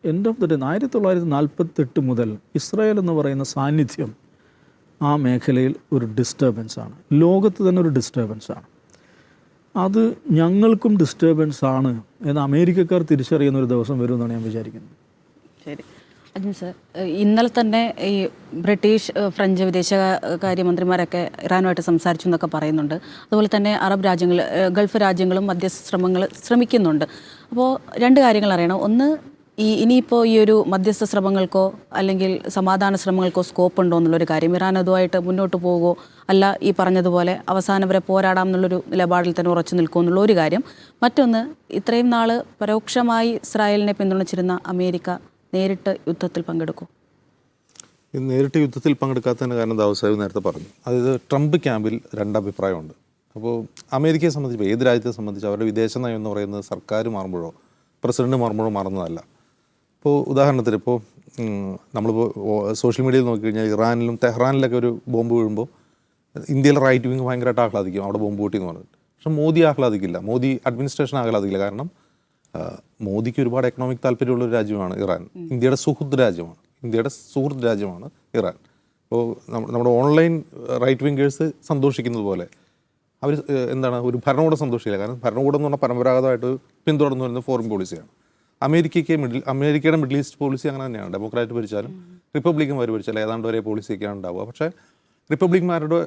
Speaker 2: എൻഡ് ഓഫ് ദ ഡേ 1948 മുതൽ ഇസ്രായേൽ എന്ന് പറയുന്ന സാന്നിധ്യം ആ മേഖലയിൽ ഒരു ഡിസ്റ്റർബൻസാണ്, ലോകത്ത് തന്നെ ഒരു ഡിസ്റ്റർബൻസാണ്. അത് ഞങ്ങൾക്കും ഡിസ്റ്റർബൻസ് ആണ് എന്ന് അമേരിക്കക്കാർ തിരിച്ചറിയുന്ന ഒരു ദിവസം വരുമെന്നാണ് ഞാൻ വിചാരിക്കുന്നത്.
Speaker 1: ശരി അജിൻ സർ, ഇന്നലെ തന്നെ ഈ ബ്രിട്ടീഷ് ഫ്രഞ്ച് വിദേശകാര്യമന്ത്രിമാരൊക്കെ ഇറാനുമായിട്ട് സംസാരിച്ചു എന്നൊക്കെ പറയുന്നുണ്ട്. അതുപോലെ തന്നെ അറബ് രാജ്യങ്ങൾ, ഗൾഫ് രാജ്യങ്ങളും മധ്യസ്ഥ ശ്രമിക്കുന്നുണ്ട്. അപ്പോൾ 2 കാര്യങ്ങൾ അറിയണം. ഒന്ന്, ഇനിയിപ്പോൾ ഈ ഒരു മധ്യസ്ഥ ശ്രമങ്ങൾക്കോ അല്ലെങ്കിൽ സമാധാന ശ്രമങ്ങൾക്കോ സ്കോപ്പ് ഉണ്ടോ എന്നുള്ളൊരു കാര്യം, ഇറാൻ അതുമായിട്ട് മുന്നോട്ട് പോകുമോ അല്ല ഈ പറഞ്ഞതുപോലെ അവസാനം വരെ പോരാടാം എന്നുള്ളൊരു നിലപാടിൽ തന്നെ ഉറച്ചു നിൽക്കുമോ എന്നുള്ള ഒരു കാര്യം. മറ്റൊന്ന്, ഇത്രയും നാൾ പരോക്ഷമായി ഇസ്രായേലിനെ പിന്തുണച്ചിരുന്ന അമേരിക്ക നേരിട്ട് യുദ്ധത്തിൽ പങ്കെടുക്കും?
Speaker 3: നേരിട്ട് യുദ്ധത്തിൽ പങ്കെടുക്കാത്തതിന് കാരണം ദാവൂദ് നേരത്തെ പറഞ്ഞു. അതായത് ട്രംപ് ക്യാമ്പിൽ 2 അഭിപ്രായമുണ്ട്. അപ്പോൾ അമേരിക്കയെ സംബന്ധിച്ച്, ഏത് രാജ്യത്തെ സംബന്ധിച്ച് അവരുടെ വിദേശ നയം എന്ന് പറയുന്നത് സർക്കാർ മാറുമ്പോഴോ പ്രസിഡന്റ് മാറുമ്പോഴോ മാറുന്നതല്ല. ഇപ്പോൾ ഉദാഹരണത്തിന് നമ്മളിപ്പോൾ സോഷ്യൽ മീഡിയയിൽ നോക്കിക്കഴിഞ്ഞാൽ ഇറാനിലും ടെഹ്റാനിലൊക്കെ ഒരു ബോംബ് വീഴുമ്പോൾ ഇന്ത്യയിലെ റൈറ്റ് വിങ് ഭയങ്കരമായിട്ട് ആഹ്ലാദിക്കും, അവിടെ ബോംബ് പൊട്ടി എന്ന് പറഞ്ഞിട്ട്. പക്ഷേ മോദി ആഹ്ലാദിക്കില്ല, മോദി അഡ്മിനിസ്ട്രേഷൻ ആഹ്ലാദിക്കില്ല. കാരണം മോദിക്ക് ഒരുപാട് എക്കണോമിക് താല്പര്യമുള്ളൊരു രാജ്യമാണ് ഇറാൻ. ഇന്ത്യയുടെ സുഹൃത്ത് രാജ്യമാണ് ഇറാൻ. അപ്പോൾ നമ്മുടെ ഓൺലൈൻ റൈറ്റ് വിംഗേഴ്സ് സന്തോഷിക്കുന്നത് പോലെ അവർ ഒരു ഭരണകൂടം സന്തോഷിക്കില്ല. കാരണം ഭരണകൂടം എന്ന് പറഞ്ഞാൽ പരമ്പരാഗതമായിട്ട് പിന്തുടർന്നു വരുന്ന ഫോറിൻ പോളിസിയാണ്. അമേരിക്കയുടെ മിഡിൽ ഈസ്റ്റ് പോളിസി അങ്ങനെ തന്നെയാണ്. ഡെമോക്രാറ്റ് ഭരിച്ചാലും റിപ്പബ്ലിക്കന്മാർ ഭരിച്ചാലും ഏതാണ്ട് ഒരേ പോളിസിയൊക്കെയാണ് ഉണ്ടാവുക. പക്ഷേ റിപ്പബ്ലിക്കന്മാരുടെ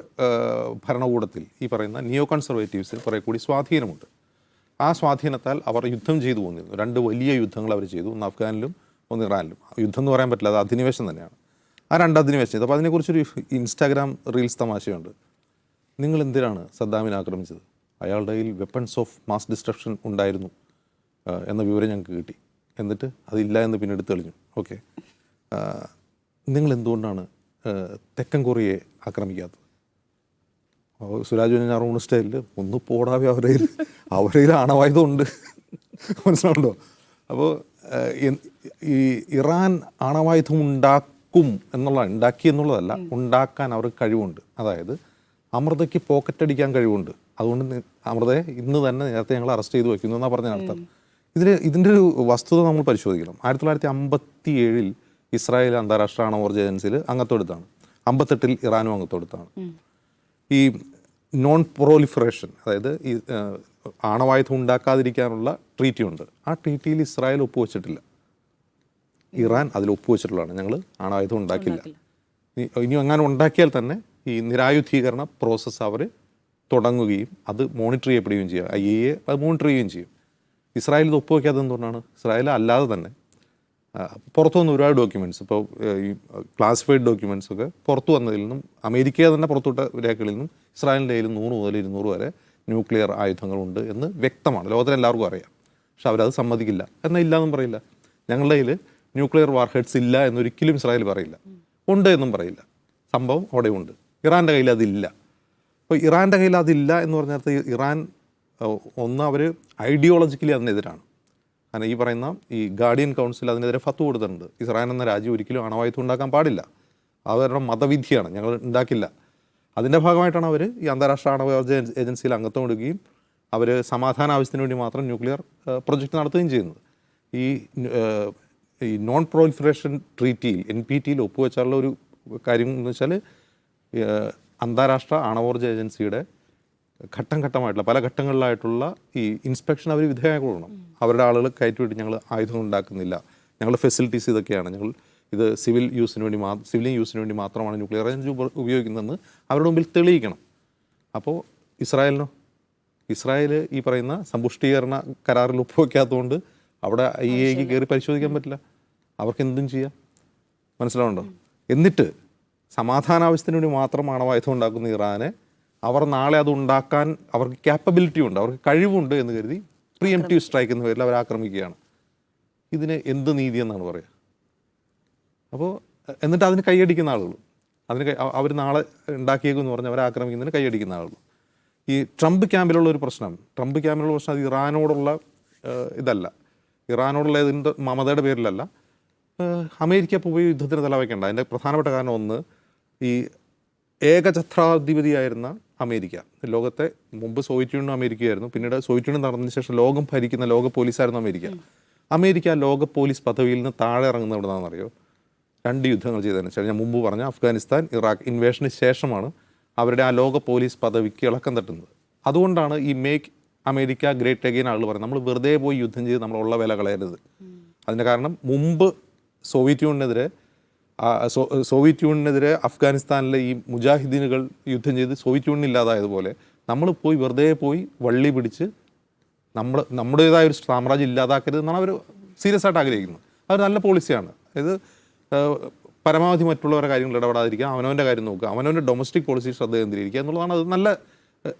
Speaker 3: ഭരണകൂടത്തിൽ ഈ പറയുന്ന നിയോ കൺസർവേറ്റീവ്സിൽ കുറേ കൂടി സ്വാധീനമുണ്ട്. ആ സ്വാധീനത്താൽ അവർ യുദ്ധം ചെയ്തു പോന്നിരുന്നു. 2 വലിയ യുദ്ധങ്ങൾ അവർ ചെയ്തു, ഒന്ന് അഫ്ഗാനിലും ഒന്ന് ഇറാനിലും. യുദ്ധം എന്ന് പറയാൻ പറ്റില്ല, അത് അധിനിവേശം തന്നെയാണ്. ആ 2 അധിനിവേശം ചെയ്തു. അപ്പോൾ അതിനെക്കുറിച്ചൊരു ഇൻസ്റ്റാഗ്രാം റീൽസ് തമാശയുണ്ട്. നിങ്ങൾ എന്തിനാണ് സദ്ദാമിനെ ആക്രമിച്ചത്? അയാളുടെ കയ്യിൽ വെപ്പൺസ് ഓഫ് മാസ് ഡിസ്ട്രക്ഷൻ ഉണ്ടായിരുന്നു എന്ന വിവരം ഞങ്ങൾക്ക് കിട്ടി. എന്നിട്ട് അതില്ല എന്ന് പിന്നീട് തെളിഞ്ഞു. ഓക്കെ, നിങ്ങൾ എന്തുകൊണ്ടാണ് തെക്കൻ കൊറിയയെ ആക്രമിക്കാത്തത്? സുരാജ് വെഞ്ഞാറൂണ് സ്റ്റൈലിൽ ഒന്ന് പോടാവേ, അവരയിൽ ആണവായുധമുണ്ട്. മനസ്സിലാവുണ്ടോ? അപ്പോൾ ഈ ഇറാൻ ആണവായുധം ഉണ്ടാക്കി എന്നുള്ളതല്ല, ഉണ്ടാക്കാൻ അവർക്ക് കഴിവുണ്ട്. അതായത് അമൃതയ്ക്ക് പോക്കറ്റ് അടിക്കാൻ കഴിവുണ്ട്. അതുകൊണ്ട് അമൃതയെ ഇന്ന് തന്നെ നേരത്തെ ഞങ്ങൾ അറസ്റ്റ് ചെയ്ത് വയ്ക്കുന്നു എന്നാണ് പറഞ്ഞ അർത്ഥം. ഇതിൻ്റെ ഒരു വസ്തുത നമ്മൾ പരിശോധിക്കണം. 1957 ഇസ്രായേൽ അന്താരാഷ്ട്ര ആണവോർജ്ജ ഏജൻസിയിൽ അംഗത്വം എടുത്താണ്. 58 ഇറാനും അംഗത്വം എടുത്താണ്. ഈ നോൺ പ്രൊലിഫറേഷൻ, അതായത് ഈ ആണവായുധം ഉണ്ടാക്കാതിരിക്കാനുള്ള ട്രീറ്റി ഉണ്ട്. ആ ട്രീറ്റിയിൽ ഇസ്രായേൽ ഒപ്പുവെച്ചിട്ടില്ല. ഇറാൻ അതിൽ ഒപ്പുവെച്ചിട്ടുള്ളതാണ്. ഞങ്ങൾ ആണവായുധം ഉണ്ടാക്കില്ല. ഇനി അങ്ങനെ ഉണ്ടാക്കിയാൽ തന്നെ ഈ നിരായുധീകരണ പ്രോസസ്സ് അവർ തുടങ്ങുകയും അത് മോണിറ്റർ ചെയ്യപ്പെടുകയും ചെയ്യുക. IAEA അത് മോണിറ്റർ ചെയ്യുകയും ചെയ്യും. ഇസ്രായേൽ ഇത് ഒപ്പുവെക്കാത്തത് എന്തുകൊണ്ടാണ്? ഇസ്രായേൽ അല്ലാതെ തന്നെ പുറത്തു വന്ന ഒരുപാട് ഡോക്യുമെൻറ്റ്സ്, ഇപ്പോൾ ഈ ക്ലാസിഫൈഡ് ഡോക്യുമെൻറ്റ്സ് ഒക്കെ പുറത്തു വന്നതിൽ നിന്നും അമേരിക്ക തന്നെ പുറത്തുവിട്ട രേഖകളിൽ നിന്നും ഇസ്രായേലിൻ്റെ കയ്യിൽ 100 മുതൽ 200 വരെ ന്യൂക്ലിയർ ആയുധങ്ങളുണ്ട് എന്ന് വ്യക്തമാണ്. ലോകത്തിലെല്ലാവർക്കും അറിയാം. പക്ഷെ അവരത് സമ്മതിക്കില്ല. എന്നാൽ ഇല്ലയെന്നും പറയില്ല. ഞങ്ങളുടെ കയ്യിൽ ന്യൂക്ലിയർ വാർ ഹെഡ്സ് ഇല്ല എന്നൊരിക്കലും ഇസ്രായേൽ പറയില്ല. ഉണ്ട് എന്നും പറയില്ല. സംഭവം അവിടെ ഉണ്ട്. ഇറാൻ്റെ കയ്യിൽ അതില്ല. അപ്പോൾ ഇറാൻ്റെ കയ്യിൽ അതില്ല എന്ന് പറഞ്ഞാൽ ഇറാൻ ഒന്ന് അവർ ഐഡിയോളജിക്കലി അതിനെതിരാണ്. കാരണം ഈ പറയുന്ന ഈ ഗാർഡിയൻ കൗൺസിൽ അതിനെതിരെ ഫത്വ കൊടുത്തിട്ടുണ്ട്. ഇസ്രായേൽ എന്ന രാജ്യം ഒരിക്കലും ആണവായുധം ഉണ്ടാക്കാൻ പാടില്ല. അവരുടെ മതവിധിയാണ്, ഞങ്ങൾ ഉണ്ടാക്കില്ല. അതിൻ്റെ ഭാഗമായിട്ടാണ് അവർ ഈ അന്താരാഷ്ട്ര ആണവോർജ്ജ ഏജൻസിയിൽ അംഗത്വം എടുക്കുകയും അവർ സമാധാന ആവശ്യത്തിന് വേണ്ടി മാത്രം ന്യൂക്ലിയർ പ്രൊജക്റ്റ് നടത്തുകയും ചെയ്യുന്നത്. ഈ നോൺ പ്രൊലിഫറേഷൻ ട്രീറ്റിയിൽ NPT ഒപ്പുവെച്ചാലുള്ള ഒരു കാര്യം എന്ന് വെച്ചാൽ അന്താരാഷ്ട്ര ആണവോർജ്ജ ഏജൻസിയുടെ ഘട്ടം ഘട്ടമായിട്ടുള്ള പല ഘട്ടങ്ങളിലായിട്ടുള്ള ഈ ഇൻസ്പെക്ഷൻ അവർ വിധേയമാക്കണം. അവരുടെ ആളുകൾ കയറ്റിവിട്ട് ഞങ്ങൾ ആയുധം ഉണ്ടാക്കുന്നില്ല, ഞങ്ങളുടെ ഫെസിലിറ്റീസ് ഇതൊക്കെയാണ്, ഞങ്ങൾ ഇത് സിവിലിയൻ യൂസിന് വേണ്ടി മാത്രമാണ് ന്യൂക്ലിയർ എനർജി ഉപയോഗിക്കുന്നതെന്ന് അവരുടെ മുമ്പിൽ തെളിയിക്കണം. അപ്പോൾ ഇസ്രായേൽ ഈ പറയുന്ന സമ്പുഷ്ടീകരണ കരാറിൽ ഒപ്പുവെക്കാത്തതുകൊണ്ട് അവിടെ IAEA കയറി പരിശോധിക്കാൻ പറ്റില്ല. അവർക്ക് എന്തും ചെയ്യാം. മനസ്സിലാവുണ്ടോ? എന്നിട്ട് സമാധാനാവശ്യത്തിന് വേണ്ടി മാത്രം ആണവായുധം ഉണ്ടാക്കുന്ന ഇറാനെ അവർ നാളെ അത് ഉണ്ടാക്കാൻ അവർക്ക് ക്യാപ്പബിലിറ്റി ഉണ്ട്, അവർക്ക് കഴിവുണ്ട് എന്ന് കരുതി പ്രീഎംപ്റ്റീവ് സ്ട്രൈക്ക് എന്ന പേരിൽ അവർ ആക്രമിക്കുകയാണ്. ഇതിന് എന്ത് നീതി എന്നാണ് പറയുക? അപ്പോൾ എന്നിട്ട് അതിന് കൈയടിക്കുന്ന ആളുകൾ, അവർ നാളെ ഉണ്ടാക്കിയേക്കെന്ന് പറഞ്ഞ് അവരെ ആക്രമിക്കുന്നതിന് കൈയടിക്കുന്ന ആളുകൾ. ഈ ട്രംപ് ക്യാമ്പിലുള്ള ഒരു പ്രശ്നം അത് ഇറാനോടുള്ള ഇതല്ല, ഇറാനോടുള്ള ഇതിൻ്റെ മമതയുടെ പേരിലല്ല. അമേരിക്ക ഇപ്പോൾ പോയി യുദ്ധത്തിന് തലവയ്ക്കേണ്ട. അതിൻ്റെ പ്രധാനപ്പെട്ട കാരണം ഒന്ന്, ഈ ഏകഛത്രാധിപതിയായിരുന്ന അമേരിക്ക, ലോകത്തെ മുമ്പ് സോവിയറ്റ് യൂണിയൻ അമേരിക്കയായിരുന്നു, പിന്നീട് സോവിയറ്റ് യൂണിയൻ നടന്നതിന് ശേഷം ലോകം ഭരിക്കുന്ന ലോക പോലീസായിരുന്നു അമേരിക്ക. ലോക പോലീസ് പദവിയിൽ നിന്ന് താഴെ ഇറങ്ങുന്ന എവിടെ നിന്നാണെന്നറിയോ? 2 യുദ്ധങ്ങൾ ചെയ്തതിന് ശേഷം, ഞാൻ മുമ്പ് പറഞ്ഞ അഫ്ഗാനിസ്ഥാൻ ഇറാഖ് ഇൻവേഷന് ശേഷമാണ് അവരുടെ ആ ലോക പോലീസ് പദവിക്ക് ഇളക്കം തട്ടുന്നത്. അതുകൊണ്ടാണ് ഈ മേക്ക് അമേരിക്ക ഗ്രേറ്റ് അഗെയിൻ ആളുകൾ പറയുന്നത്. നമ്മൾ വെറുതെ പോയി യുദ്ധം ചെയ്ത് നമ്മളുള്ള വില കളയരുത്. അതിൻ്റെ കാരണം മുമ്പ് സോവിയറ്റ് യൂണിയനെതിരെ അഫ്ഗാനിസ്ഥാനിലെ ഈ മുജാഹിദീനുകൾ യുദ്ധം ചെയ്ത് സോവിയറ്റ് യൂണിയൻ ഇല്ലാതായതുപോലെ നമ്മൾ പോയി വെറുതെ പോയി വള്ളി പിടിച്ച് നമ്മുടേതായ ഒരു സാമ്രാജ്യം ഇല്ലാതാക്കരുത് എന്നാണ് അവർ സീരിയസ് ആയിട്ട് ആഗ്രഹിക്കുന്നത്. അതൊരു നല്ല പോളിസിയാണ്. ഇത് പരമാവധി മറ്റുള്ളവരുടെ കാര്യങ്ങൾ ഇടപെടാതിരിക്കുക, അവനവൻ്റെ കാര്യം നോക്കുക, അവനവൻ്റെ ഡൊമസ്റ്റിക് പോളിസി ശ്രദ്ധ കേന്ദ്രീകരിക്കുക എന്നുള്ളതാണ്.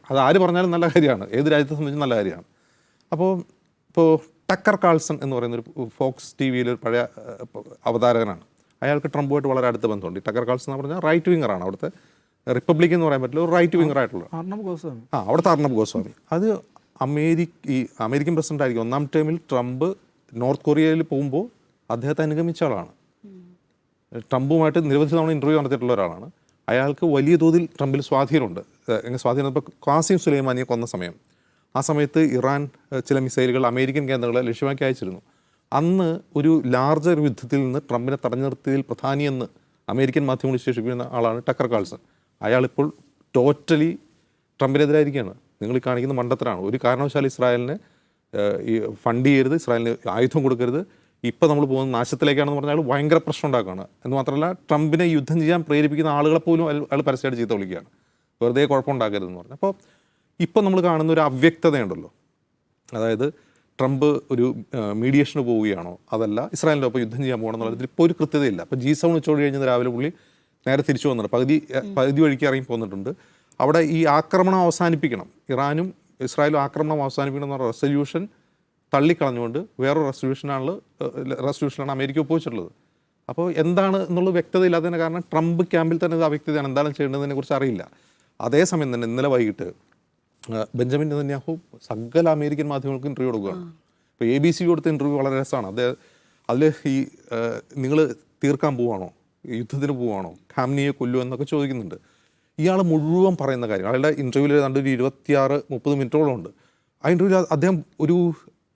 Speaker 3: അത് ആര് പറഞ്ഞാലും നല്ല കാര്യമാണ്, ഏത് രാജ്യത്തെ സംബന്ധിച്ച് നല്ല കാര്യമാണ്. ഇപ്പോൾ ടക്കർ കാൾസൺ എന്ന് പറയുന്നൊരു ഫോക്സ് TV-യിലൊരു പഴയ അവതാരകനാണ്. അയാൾക്ക് ട്രംപുമായിട്ട് വളരെ അടുത്ത ബന്ധമുണ്ട്. ടക്കർ കാൾസൺ എന്ന് പറഞ്ഞാൽ റൈറ്റ് വിങ്ങറാണ്. അവിടുത്തെ റിപ്പബ്ലിക് എന്ന് പറയാൻ പറ്റില്ല, ഒരു റൈറ്റ് വിങ്ങർ ആയിട്ടുള്ള അവിടുത്തെ അർണബ് ഗോസ്വാമി. അത് അമേരിക്കൻ പ്രസിഡന്റ് ആയിരിക്കും 1ാം ടേമിൽ ട്രംപ് നോർത്ത് കൊറിയയിൽ പോകുമ്പോൾ അദ്ദേഹത്തെ അനുഗമിച്ച ആളാണ്. ട്രംപുമായിട്ട് നിരവധി തവണ ഇൻ്റർവ്യൂ നടത്തിയിട്ടുള്ള ഒരാളാണ്. അയാൾക്ക് വലിയ തോതിൽ ട്രംപിൽ സ്വാധീനമുണ്ട്. സ്വാധീനം ഇപ്പോൾ ഖാസിം സുലൈമാനിയെ കൊന്ന സമയം, ആ സമയത്ത് ഇറാൻ ചില മിസൈലുകൾ അമേരിക്കൻ കേന്ദ്രങ്ങളെ ലക്ഷ്യമാക്കി അയച്ചിരുന്നു. അന്ന് ഒരു ലാർജർ യുദ്ധത്തിൽ നിന്ന് ട്രംപിനെ തടഞ്ഞു നിർത്തിയതിൽ പ്രധാനിയെന്ന് അമേരിക്കൻ മാധ്യമങ്ങൾ വിശേഷിപ്പിക്കുന്ന ആളാണ് ടക്കർ കാൾസൺ. അയാളിപ്പോൾ ടോറ്റലി ട്രംപിനെതിരായിരിക്കുകയാണ്. നിങ്ങൾ ഈ കാണിക്കുന്ന മണ്ടത്തരാണ്. ഒരു കാരണവശാലും ഇസ്രായേലിനെ ഈ ഫണ്ട് ചെയ്യരുത്, ഇസ്രായേലിന് ആയുധം കൊടുക്കരുത്, ഇപ്പോൾ നമ്മൾ പോകുന്ന നാശത്തിലേക്കാണെന്ന് പറഞ്ഞാൽ ഭയങ്കര പ്രശ്നം ഉണ്ടാക്കുകയാണ്. എന്ന് മാത്രമല്ല, ട്രംപിനെ യുദ്ധം ചെയ്യാൻ പ്രേരിപ്പിക്കുന്ന ആളുകളെ പോലും അയാൾ പരസ്യമായിട്ട് ചീത്ത വിളിക്കുകയാണ്. വെറുതെ കുഴപ്പമുണ്ടാക്കരുതെന്ന് പറഞ്ഞു. അപ്പോൾ ഇപ്പോൾ നമ്മൾ കാണുന്ന ഒരു അവ്യക്തതയുണ്ടല്ലോ, അതായത് ട്രംപ് ഒരു മീഡിയേഷന് പോവുകയാണോ, അതല്ല ഇസ്രായേലിൻ്റെ ഒപ്പം യുദ്ധം ചെയ്യാൻ പോകണം എന്നുള്ളതിൽ ഇപ്പോൾ ഒരു കൃത്യതയില്ല. അപ്പോൾ G7 ഉച്ചോടി കഴിഞ്ഞ് രാവിലെ പുള്ളി നേരെ തിരിച്ചു വന്നിട്ടുണ്ട്, പകുതി വഴിക്ക് ഇറങ്ങി പോന്നിട്ടുണ്ട്. അവിടെ ഈ ആക്രമണം അവസാനിപ്പിക്കണം, ഇറാനും ഇസ്രായേലും ആക്രമണം അവസാനിപ്പിക്കണം എന്നുള്ള റെസൊല്യൂഷൻ തള്ളിക്കളഞ്ഞുകൊണ്ട് വേറൊരു റെസൊല്യൂഷനാണ് അമേരിക്ക ഒപ്പുവെച്ചിട്ടുള്ളത്. അപ്പോൾ എന്താണ് എന്നുള്ളത് വ്യക്തതയില്ലാത്തതിന് കാരണം ട്രംപ് ക്യാമ്പിൽ തന്നെ ഇത് അവ്യക്തതയാണ്, എന്താണ് ചെയ്യേണ്ടതിനെ കുറിച്ച് അറിയില്ല. അതേസമയം തന്നെ ഇന്നലെ വൈകിട്ട് ബെഞ്ചമിൻ നെതന്യാഹു സകല അമേരിക്കൻ മാധ്യമങ്ങൾക്ക് ഇൻ്റർവ്യൂ കൊടുക്കുകയാണ്. ഇപ്പോൾ ABC കൊടുത്ത ഇൻ്റർവ്യൂ വളരെ രസമാണ്. അതിൽ ഈ നിങ്ങൾ തീർക്കാൻ പോവുകയാണോ, യുദ്ധത്തിന് പോവുകയാണോ, ഖാംനിയെ കൊല്ലുമോ എന്നൊക്കെ ചോദിക്കുന്നുണ്ട്. ഇയാൾ മുഴുവൻ പറയുന്ന കാര്യം, അയാളുടെ ഇൻ്റർവ്യൂവിൽ ഏതാണ്ട് ഒരു 26-30 മിനിറ്റോളം ഉണ്ട്. ആ ഇൻ്റർവ്യൂവിൽ അദ്ദേഹം ഒരു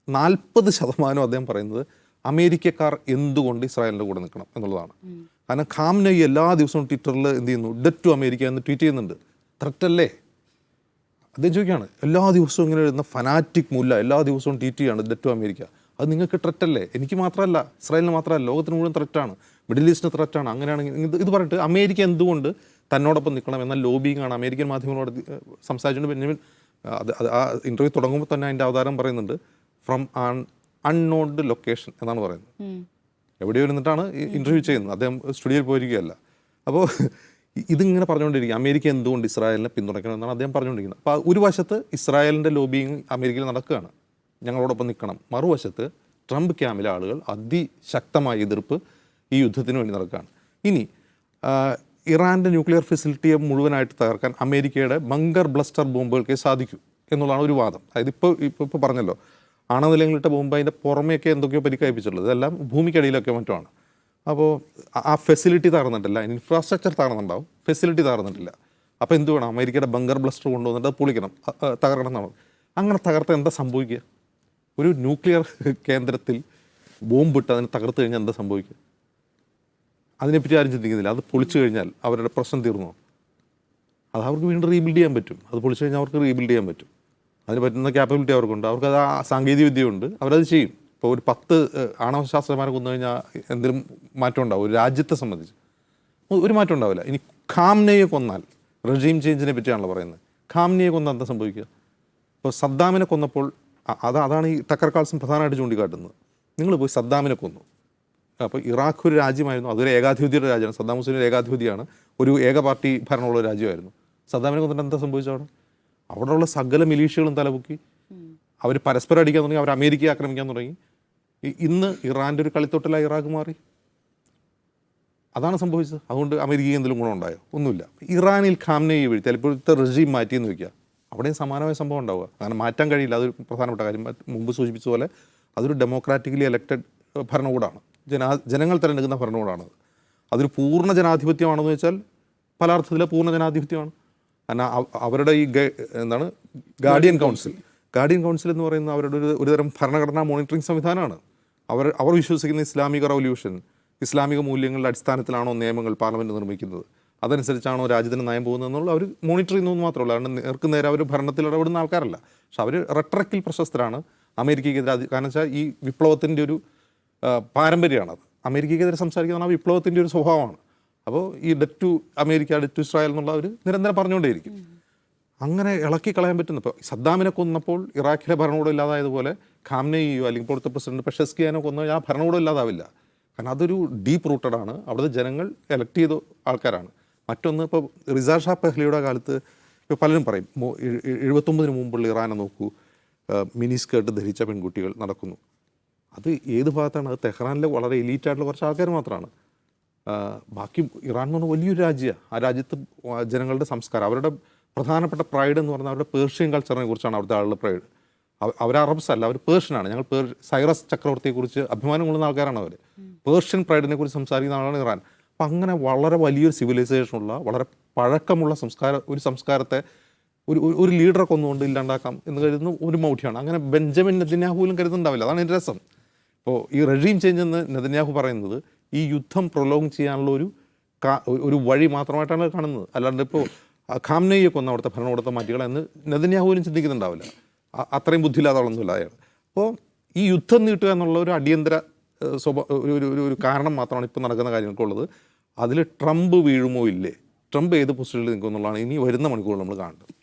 Speaker 3: 40% അദ്ദേഹം പറയുന്നത് അമേരിക്കക്കാർ എന്തുകൊണ്ട് ഇസ്രായേലിൻ്റെ കൂടെ നിൽക്കണം എന്നുള്ളതാണ്. കാരണം ഖാംനയി എല്ലാ ദിവസവും ട്വിറ്ററിൽ എന്ത് ചെയ്യുന്നു, ഡെറ്റ് ടു അമേരിക്ക എന്ന് ട്വീറ്റ് ചെയ്യുന്നുണ്ട്. ത്രെറ്റല്ലേ അദ്ദേഹം ചോദിക്കുകയാണ്, എല്ലാ ദിവസവും ഇങ്ങനെ എഴുതുന്ന ഫനാറ്റിക് മുല്ല എല്ലാ ദിവസവും ട്വീറ്റ് ചെയ്യുകയാണ് ഡെറ്റ് ടു അമേരിക്ക, അത് നിങ്ങൾക്ക് ത്രെറ്റല്ലേ? എനിക്ക് മാത്രമല്ല, ഇസ്രായേലിന് മാത്രമല്ല, ലോകത്തിന് മുഴുവൻ ത്രെറ്റാണ്, മിഡിൽ ഈസ്റ്റിന് ത്രെറ്റാണ്. അങ്ങനെയാണെങ്കിൽ ഇത് പറഞ്ഞിട്ട് അമേരിക്ക എന്തുകൊണ്ട് തന്നോടൊപ്പം നിൽക്കണം എന്ന ലോബിയിങ് ആണ് അമേരിക്കൻ മാധ്യമങ്ങളോട് സംസാരിച്ചുകൊണ്ട് ബെഞ്ചമിൻ ആ ഇൻ്റർവ്യൂ തുടങ്ങുമ്പോൾ തന്നെ അതിൻ്റെ അവതാരം പറയുന്നുണ്ട്, ഫ്രം അൺനോൺഡ് ലൊക്കേഷൻ എന്നാണ് പറയുന്നത്. എവിടെയോ ഇരുന്നിട്ടാണ് ഇൻ്റർവ്യൂ ചെയ്യുന്നത്, അദ്ദേഹം സ്റ്റുഡിയോയിൽ പോയിരിക്കുകയല്ല. അപ്പോൾ ഇതിങ്ങനെ പറഞ്ഞുകൊണ്ടിരിക്കുക, അമേരിക്ക എന്തുകൊണ്ട് ഇസ്രായേലിനെ പിന്തുണയ്ക്കണം എന്നാണ് അദ്ദേഹം പറഞ്ഞുകൊണ്ടിരിക്കുന്നത്. അപ്പോൾ ഒരു വശത്ത് ഇസ്രായേലിൻ്റെ ലോബിയിങ് അമേരിക്കയിൽ നടക്കുകയാണ്, ഞങ്ങളോടൊപ്പം നിൽക്കണം. മറുവശത്ത് ട്രംപ് ക്യാമ്പിലെ ആളുകൾ അതിശക്തമായ എതിർപ്പ് ഈ യുദ്ധത്തിന് വേണ്ടി നടക്കുകയാണ്. ഇനി ഇറാൻ്റെ ന്യൂക്ലിയർ ഫെസിലിറ്റിയെ മുഴുവനായിട്ട് തകർക്കാൻ അമേരിക്കയുടെ ബങ്കർ ബ്ലസ്റ്റർ ബോംബുകൾക്കേ സാധിക്കൂ എന്നുള്ളതാണ് ഒരു വാദം. അതായത് ഇപ്പോൾ പറഞ്ഞല്ലോ, ആണവനിലയങ്ങളിട്ട ബോംബ് അതിൻ്റെ പുറമേയൊക്കെ എന്തൊക്കെയോ പരിക്കേൽപ്പിച്ചിട്ടുള്ളത്, ഇതെല്ലാം ഭൂമിക്കടിയിലൊക്കെ മറ്റുമാണ്. അപ്പോൾ ആ ഫെസിലിറ്റി തകർന്നിട്ടില്ല, ഇൻഫ്രാസ്ട്രക്ചർ തകർന്നുണ്ടാവും, ഫെസിലിറ്റി തകർന്നിട്ടില്ല. അപ്പോൾ എന്ത് വേണം, അമേരിക്കയുടെ ബങ്കർ ബ്ലസ്റ്റർ കൊണ്ടുവന്നിട്ട് അത് പൊളിക്കണം, തകർക്കണം എന്നാണ്. അങ്ങനെ തകർത്ത് എന്താ സംഭവിക്കുക? ഒരു ന്യൂക്ലിയർ കേന്ദ്രത്തിൽ ബോംബിട്ട് അതിനെ തകർത്ത് കഴിഞ്ഞാൽ എന്താ സംഭവിക്കുക? അതിനെപ്പറ്റി ആരും ചിന്തിക്കുന്നില്ല. അത് പൊളിച്ചു കഴിഞ്ഞാൽ അവരുടെ പ്രശ്നം തീർന്നോ? അത് അവർക്ക് വീണ്ടും റീബിൽഡ് ചെയ്യാൻ പറ്റും. അത് പൊളിച്ചു കഴിഞ്ഞാൽ അവർക്ക് റീബിൽഡ് ചെയ്യാൻ പറ്റും. അതിന് പറ്റുന്ന ക്യാപ്പബിലിറ്റി അവർക്കുണ്ട്, അവർക്കത് ആ സാങ്കേതിക വിദ്യയുണ്ട്, അവരത് ചെയ്യും. ഇപ്പോൾ ഒരു 10 ആണവ ശാസ്ത്രജ്ഞന്മാരെ കൊന്നു കഴിഞ്ഞാൽ എന്തെങ്കിലും മാറ്റം ഉണ്ടാവും ഒരു രാജ്യത്തെ സംബന്ധിച്ച്? ഒരു മാറ്റം ഉണ്ടാവില്ല. ഇനി ഖാംനയെ കൊന്നാൽ, റെജീം ചേഞ്ചിനെ പറ്റിയാണല്ലോ പറയുന്നത്, ഖാംനയെ കൊന്നാൽ എന്താ സംഭവിക്കുക? ഇപ്പോൾ സദ്ദാമിനെ കൊന്നപ്പോൾ അതാണ് ഈ ടക്കർ കാൾസൺ പ്രധാനമായിട്ട് ചൂണ്ടിക്കാട്ടുന്നത്. നിങ്ങൾ പോയി സദ്ദാമിനെ കൊന്നു. അപ്പോൾ ഇറാഖ് ഒരു രാജ്യമായിരുന്നു, അതൊരു ഏകാധിപതിയുടെ രാജ്യമാണ്, സദ്ദാം ഹുസൈൻ ഒരു ഏകാധിപതിയാണ്, ഒരു ഏക പാർട്ടി ഭരണമുള്ള രാജ്യമായിരുന്നു. സദ്ദാമിനെ കൊന്നിട്ട് എന്താ സംഭവിച്ചവിടെ? അവിടെയുള്ള സകല മിലീഷ്യകളും തലപൊക്കി, അവർ പരസ്പരം അടിക്കാൻ തുടങ്ങി, അവർ അമേരിക്കയെ ആക്രമിക്കാൻ തുടങ്ങി. ഇന്ന് ഇറാൻ്റെ ഒരു കളിത്തൊട്ടിലായി ഇറാഖ് മാറി. അതാണ് സംഭവിച്ചത്. അതുകൊണ്ട് അമേരിക്കയ്ക്ക് എന്തെങ്കിലും ഗുണമുണ്ടായോ? ഒന്നുമില്ല. ഇറാനിൽ ഖാംനയെ വീഴ്ത്തി ഇപ്പോഴത്തെ റെജീം മാറ്റിയെന്ന് വയ്ക്കുക, അവിടെയും സമാനമായ സംഭവം ഉണ്ടാവുക. അങ്ങനെ മാറ്റാൻ കഴിയില്ല, അതൊരു പ്രധാനപ്പെട്ട കാര്യം. മുമ്പ് സൂചിപ്പിച്ച പോലെ അതൊരു ഡെമോക്രാറ്റിക്കലി എലക്റ്റഡ് ഭരണകൂടമാണ്, ജനങ്ങൾ തിരഞ്ഞെടുക്കുന്ന ഭരണകൂടമാണത്. അതൊരു പൂർണ്ണ ജനാധിപത്യമാണെന്ന് വെച്ചാൽ പല അർത്ഥത്തിലെ പൂർണ്ണ ജനാധിപത്യമാണ്. കാരണം അവരുടെ ഈ ഗാർഡിയൻ കൗൺസിൽ എന്ന് പറയുന്നത് അവരുടെ ഒരുതരം ഭരണഘടനാ മോണിറ്ററിംഗ് സംവിധാനമാണ്. അവർ വിശ്വസിക്കുന്ന ഇസ്ലാമിക റവല്യൂഷൻ, ഇസ്ലാമിക മൂല്യങ്ങളുടെ അടിസ്ഥാനത്തിലാണോ നിയമങ്ങൾ പാർലമെൻറ്റ് നിർമ്മിക്കുന്നത്, അതനുസരിച്ചാണോ രാജ്യത്തിന് നയം പോകുന്നത് എന്നുള്ള അവർ മോണിറ്റർ ചെയ്യുന്നതെന്ന് മാത്രമല്ല. അതുകൊണ്ട് നേർക്ക് നേരെ അവർ ഭരണത്തിൽ ഇടപെടുന്ന ആൾക്കാരല്ല. പക്ഷെ അവർ റെട്രക്കിൽ പ്രശസ്തരാണ് അമേരിക്കയ്ക്കെതിരെ. കാരണം വെച്ചാൽ ഈ വിപ്ലവത്തിൻ്റെ ഒരു പാരമ്പര്യമാണത്. അമേരിക്കയ്ക്കെതിരെ സംസാരിക്കുന്ന ആ വിപ്ലവത്തിൻ്റെ ഒരു സ്വഭാവമാണ്. അപ്പോൾ ഈ debt to America, debt to Israel എന്നുള്ള അവർ നിരന്തരം പറഞ്ഞുകൊണ്ടേയിരിക്കും. അങ്ങനെ ഇളക്കി കളയാൻ പറ്റുന്ന, ഇപ്പോൾ സദ്ദാമിനെ കൊന്നപ്പോൾ ഇറാഖിലെ ഭരണകൂടം ഇല്ലാതായതുപോലെ ഖാംനെയോ അല്ലെങ്കിൽ ഇപ്പോഴത്തെ പ്രസിഡന്റ് പെഷസ്കിയാനോ കൊന്ന ആ ഭരണകൂടം ഇല്ലാതാവില്ല. കാരണം അതൊരു ഡീപ്പ് റൂട്ടഡാണ്, അവിടുത്തെ ജനങ്ങൾ എലക്ട് ചെയ്ത ആൾക്കാരാണ്. മറ്റൊന്ന്, ഇപ്പോൾ റിസാ ഷാ പെഹ്ലിയുടെ കാലത്ത് ഇപ്പോൾ പലരും പറയും 79 മുമ്പുള്ള ഇറാനെ നോക്കൂ, മിനി സ്കേർട്ട് ധരിച്ച പെൺകുട്ടികൾ നടക്കുന്നു. അത് ഏത് ഭാഗത്താണ്? അത് തെഹ്റാനിലെ വളരെ എലീറ്റായിട്ടുള്ള കുറച്ച് ആൾക്കാർ മാത്രമാണ്. ബാക്കി ഇറാൻ എന്ന് പറഞ്ഞാൽ വലിയൊരു രാജ്യമാണ്. ആ രാജ്യത്ത് ജനങ്ങളുടെ സംസ്കാരം, അവരുടെ പ്രധാനപ്പെട്ട പ്രൈഡ് എന്ന് പറഞ്ഞാൽ അവരുടെ പേർഷ്യൻ കൾച്ചറിനെ കുറിച്ചാണ് അവിടുത്തെ ആളുടെ പ്രൈഡ്. അവർ അറബ്സ് അല്ല, അവർ പേർഷ്യനാണ്. ഞങ്ങൾ സൈറസ് ചക്രവർത്തിയെക്കുറിച്ച് അഭിമാനം കൊള്ളുന്ന ആൾക്കാരാണ് അവർ. പേർഷ്യൻ പ്രൈഡിനെ കുറിച്ച് സംസാരിക്കുന്ന ആളാണ് ഇറാൻ. അപ്പം അങ്ങനെ വളരെ വലിയൊരു സിവിലൈസേഷനുള്ള, വളരെ പഴക്കമുള്ള ഒരു സംസ്കാരത്തെ ഒരു ലീഡറെ കൊന്നുകൊണ്ട് ഇല്ലാണ്ടാക്കാം എന്ന് കരുതുന്ന ഒരു മൗഢ്യമാണ്. അങ്ങനെ ബെഞ്ചമിൻ നെതന്യാഹുവിലും കരുതുന്നുണ്ടാവില്ല. അതാണ് എൻ്റെ രസം. ഇപ്പോൾ ഈ റെജീം ചേഞ്ച് എന്ന് നെതന്യാഹു പറയുന്നത് ഈ യുദ്ധം പ്രൊലോങ് ചെയ്യാനുള്ള ഒരു വഴി മാത്രമായിട്ടാണ് കാണുന്നത്. അല്ലാണ്ട് ഇപ്പോൾ ഖാംനെയെ കൊന്ന അവിടുത്തെ ഭരണകൂടത്തെ മാറ്റികളെ എന്ന് നെതന്യാഹുവിനും ചിന്തിക്കുന്നുണ്ടാവില്ല. അത്രയും ബുദ്ധിയില്ലാത്തവളൊന്നുമില്ല അയാൾ. അപ്പോൾ ഈ യുദ്ധം നീട്ടുക എന്നുള്ള ഒരു അടിയന്തര ഒരു കാരണം മാത്രമാണ് ഇപ്പോൾ നടക്കുന്ന കാര്യങ്ങൾക്കുള്ളത്. അതിൽ ട്രംപ് വീഴുമോ ഇല്ലേ, ട്രംപ് ഏത് പൊസിഷനിൽ നിൽക്കും എന്നുള്ളതാണ് ഇനി വരുന്ന മണിക്കൂറിൽ നമ്മൾ കാണുന്നത്.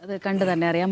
Speaker 1: അത് കണ്ടു തന്നെ അറിയാം.